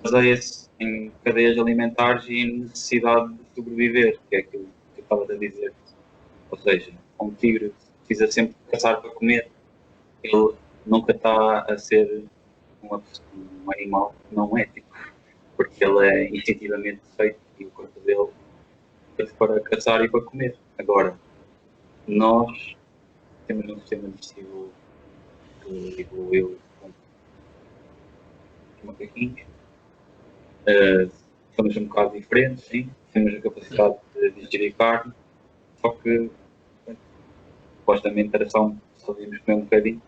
baseia-se em cadeias alimentares e em necessidade de sobreviver, que é aquilo que eu estava a dizer. Ou seja, um tigre precisa sempre de caçar para comer. Ele nunca está a ser um animal não ético, porque ele é instintivamente feito e o corpo dele é feito para caçar e para comer. Agora, nós temos um sistema digestivo que evoluiu com macaquinhos. Somos um bocado diferentes, sim. Temos a capacidade de digerir carne, só que supostamente era só devíamos comer um bocadinho.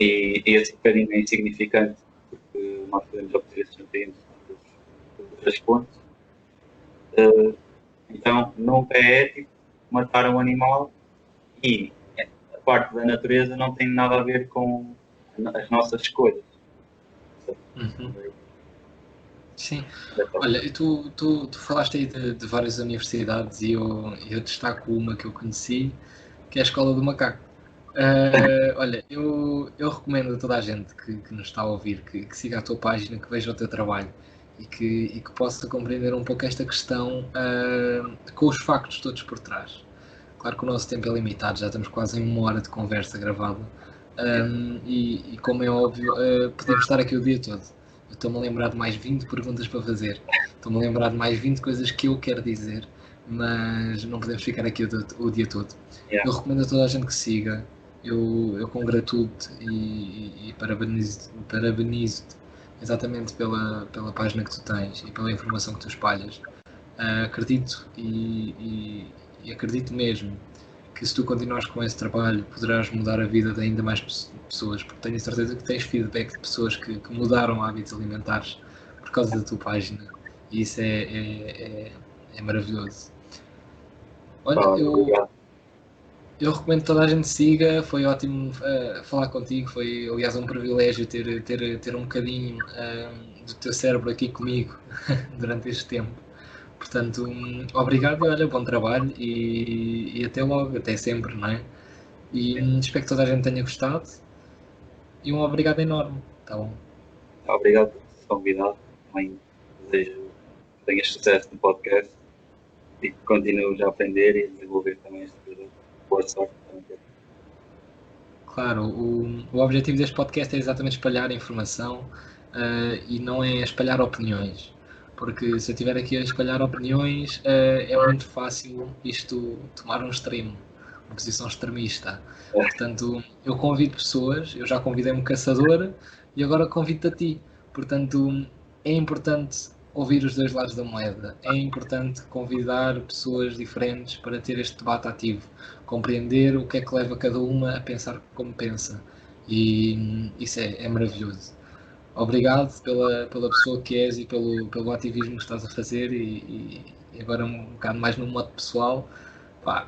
E esse bocadinho é insignificante, porque nós podemos obter esses nutrientes de outras fontes. Então, nunca é ético matar um animal e a parte da natureza não tem nada a ver com as nossas escolhas. Uhum. Sim, olha, e tu falaste aí de várias universidades e eu destaco uma que eu conheci, que é a Escola do Macaco. Olha, eu recomendo a toda a gente que nos está a ouvir que siga a tua página, que veja o teu trabalho e que possa compreender um pouco esta questão com os factos todos por trás. Claro que o nosso tempo é limitado, já estamos quase em 1 hora de conversa gravada e como é óbvio, podemos estar aqui o dia todo. Eu estou-me a lembrar de mais 20 perguntas para fazer, estou-me a lembrar de mais 20 coisas que eu quero dizer, mas não podemos ficar aqui o dia todo. Eu recomendo a toda a gente que siga. Eu congratulo-te e parabenizo-te exatamente pela página que tu tens e pela informação que tu espalhas. Acredito e acredito mesmo que se tu continuares com esse trabalho poderás mudar a vida de ainda mais pessoas, porque tenho certeza que tens feedback de pessoas que mudaram hábitos alimentares por causa da tua página e isso é maravilhoso. Olha, eu recomendo que toda a gente siga, foi ótimo falar contigo, foi aliás um privilégio ter um bocadinho do teu cérebro aqui comigo durante este tempo. Portanto, obrigado e olha, bom trabalho e até logo, até sempre, não é? E espero que toda a gente tenha gostado e um obrigado enorme, tá bom? Obrigado por ter convidado, também desejo que tenhas sucesso no podcast e que continues a aprender e a desenvolver também este produto. Boa sorte também. Claro, o objetivo deste podcast é exatamente espalhar informação e não é espalhar opiniões. Porque se eu estiver aqui a espalhar opiniões, é muito fácil isto tomar um extremo, uma posição extremista. Portanto, eu convido pessoas, eu já convidei um caçador e agora convido-te a ti. Portanto, é importante ouvir os dois lados da moeda. É importante convidar pessoas diferentes para ter este debate ativo, compreender o que é que leva cada uma a pensar como pensa. E isso é maravilhoso. Obrigado pela pessoa que és e pelo ativismo que estás a fazer e agora um bocado mais no modo pessoal. Pá,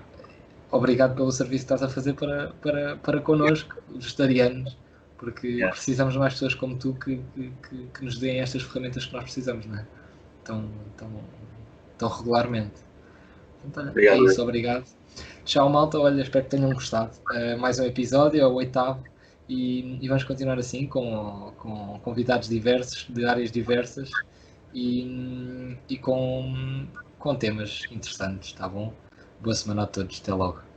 obrigado pelo serviço que estás a fazer para connosco, vegetarianos, porque Yeah. precisamos de mais pessoas como tu que nos deem estas ferramentas que nós precisamos, não é? Tão regularmente. Então, olha, Obrigado. é isso, obrigado. Tchau, malta. Olha, espero que tenham gostado. Mais um episódio, é o 8º, e vamos continuar assim com convidados diversos, de áreas diversas e com temas interessantes, tá bom? Boa semana a todos, até logo.